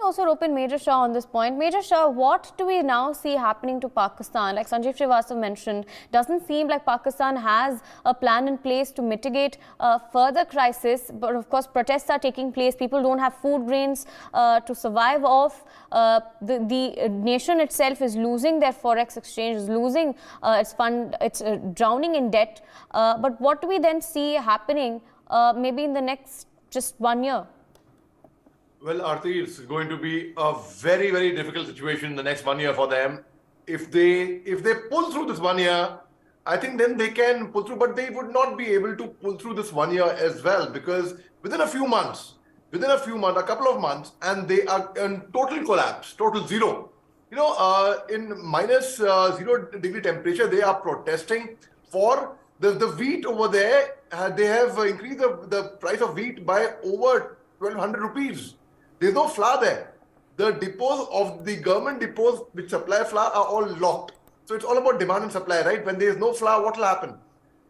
also rope in Major Shah on this point. Major Shah, what do we now see happening to Pakistan? Like Sanjeev Srivastava mentioned, doesn't seem like Pakistan has a plan in place to mitigate further crisis. But of course, protests are taking place. People don't have food grains to survive off. The nation itself is losing their forex exchange, is losing its fund, it's drowning in debt. But what do we then see happening maybe in the next just 1 year? Well, Aarti, it's going to be a very, very difficult situation in the next 1 year for them. If they pull through this 1 year, I think then they can pull through, but they would not be able to pull through this 1 year as well, because within a few months, a couple of months, and they are in total collapse, total zero. In minus 0 degree temperature, they are protesting for the wheat over there. They have increased the price of wheat by over 1,200 rupees. There's no flour there. The depots of the government depots which supply flour are all locked. So it's all about demand and supply, right? When there's no flour, what will happen?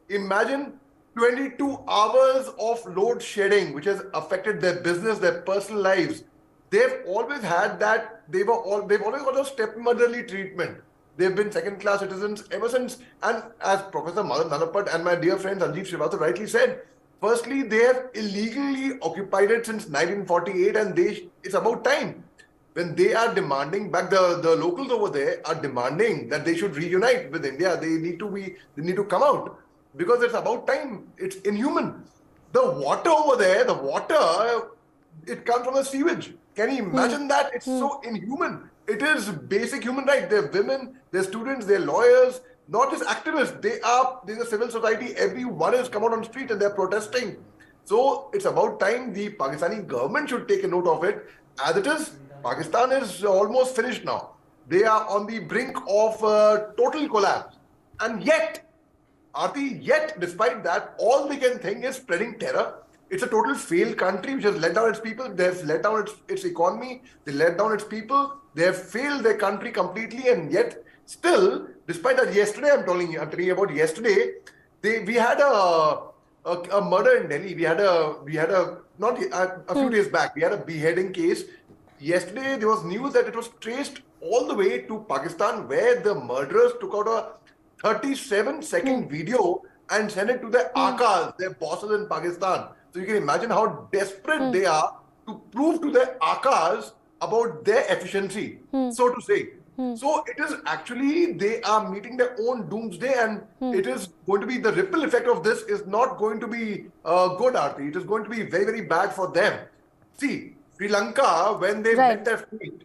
Imagine 22 hours of load shedding, which has affected their business, their personal lives. They've always had that. They've always got a stepmotherly treatment. They've been second-class citizens ever since. And as Professor Madan Nalapat and my dear friend Sanjeev Srivastava rightly said, firstly, they have illegally occupied it since 1948, and it's about time. When they are demanding back, the locals over there are demanding that they should reunite with India. They need to come out, because it's about time. It's inhuman. The water over there, it comes from the sewage. Can you imagine that? It's so inhuman. It is basic human right. They're women, they're students, they're lawyers, not just activists. There's a civil society. Everyone has come out on the street and they're protesting. So it's about time the Pakistani government should take a note of it. As it is, Pakistan is almost finished now. They are on the brink of total collapse. And yet, Aarti, despite that, all they can think is spreading terror. It's a total failed country which has let down its people. They've let down its economy. They let down its people. They have failed their country completely. And yet, still, despite that, yesterday, I'm telling you about yesterday, we had a murder in Delhi. We had a few days back, we had a beheading case. Yesterday, there was news that it was traced all the way to Pakistan, where the murderers took out a 37-second video and sent it to their akas, their bosses in Pakistan. So you can imagine how desperate they are to prove to their akas about their efficiency, so to say. So it is actually, they are meeting their own doomsday, and it is going to be, the ripple effect of this is not going to be good, Aarti. It is going to be very, very bad for them. See, Sri Lanka, when they met their fate,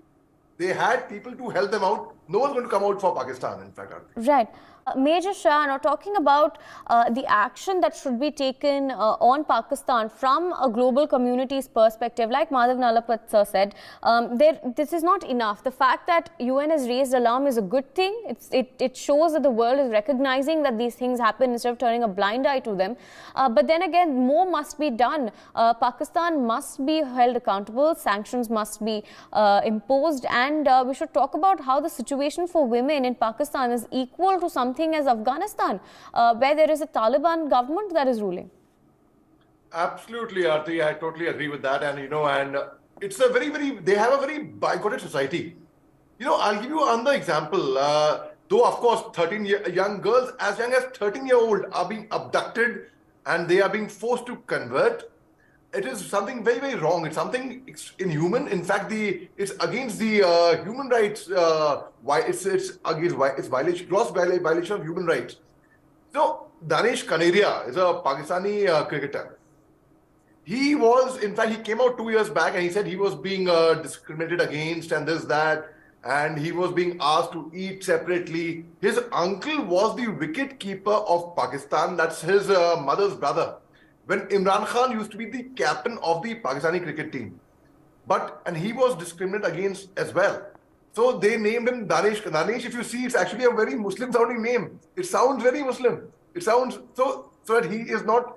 they had people to help them out. No one's going to come out for Pakistan, in fact, Aarti. Right. Major Shah, now talking about the action that should be taken on Pakistan from a global community's perspective, like Madhav Nalapat sir said, this is not enough. The fact that UN has raised alarm is a good thing. It shows that the world is recognizing that these things happen instead of turning a blind eye to them. But then again, more must be done. Pakistan must be held accountable, sanctions must be imposed, and we should talk about how the situation for women in Pakistan is equal to something as Afghanistan, where there is a Taliban government that is ruling. Absolutely, Aarti. I totally agree with that. And, and it's a they have a very bigoted society. I'll give you another example. Though, of course, young girls as young as 13-year-old are being abducted and they are being forced to convert. It is something very, very wrong. It's something inhuman. In fact, it's against the human rights. It's gross violation of human rights. So, Danish Kaneria is a Pakistani cricketer. He came out 2 years back and he said he was being discriminated against and this, that, and he was being asked to eat separately. His uncle was the wicket keeper of Pakistan. That's his mother's brother, when Imran Khan used to be the captain of the Pakistani cricket team. And he was discriminated against as well. So they named him Danish. Danish, if you see, it's actually a very Muslim-sounding name. It sounds very Muslim. It sounds so that he is not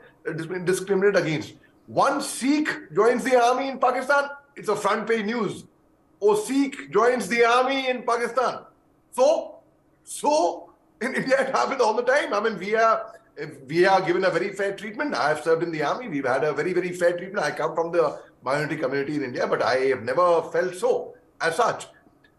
discriminated against. One Sikh joins the army in Pakistan, it's a front page news. Oh, Sikh joins the army in Pakistan. So in India, it happens all the time. I mean, we are given a very fair treatment. I have served in the army. We've had a very, very fair treatment. I come from the minority community in India, but I have never felt so as such.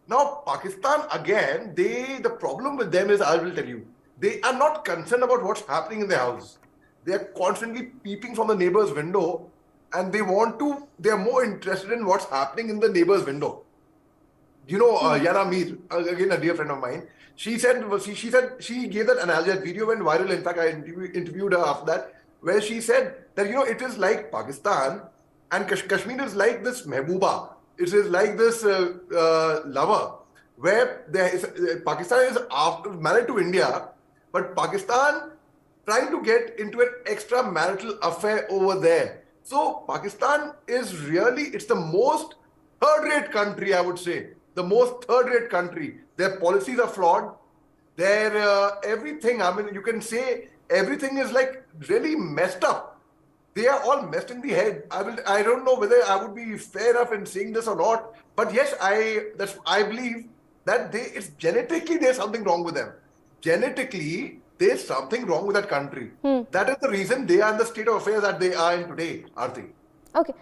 Now, Pakistan, again, the problem with them is, I will tell you, they are not concerned about what's happening in their house. They are constantly peeping from the neighbor's window, and they are more interested in what's happening in the neighbor's window. You know, Yana Mir, again, a dear friend of mine, she said, she gave that analogy, that video went viral. In fact, I interviewed her after that, where she said that, it is like Pakistan, and Kashmir is like this mehbooba. It is like this lover, where Pakistan is married to India, but Pakistan trying to get into an extramarital affair over there. So Pakistan is really, it's the most third-rate country, I would say. The most third-rate country. Their policies are flawed. Their everything, I mean, you can say everything is like really messed up. They are all messed in the head. I don't know whether I would be fair enough in saying this or not, but yes, I believe that it's genetically there's something wrong with them. Genetically, there's something wrong with that country. That is the reason they are in the state of affairs that they are in today, Aarti. Okay.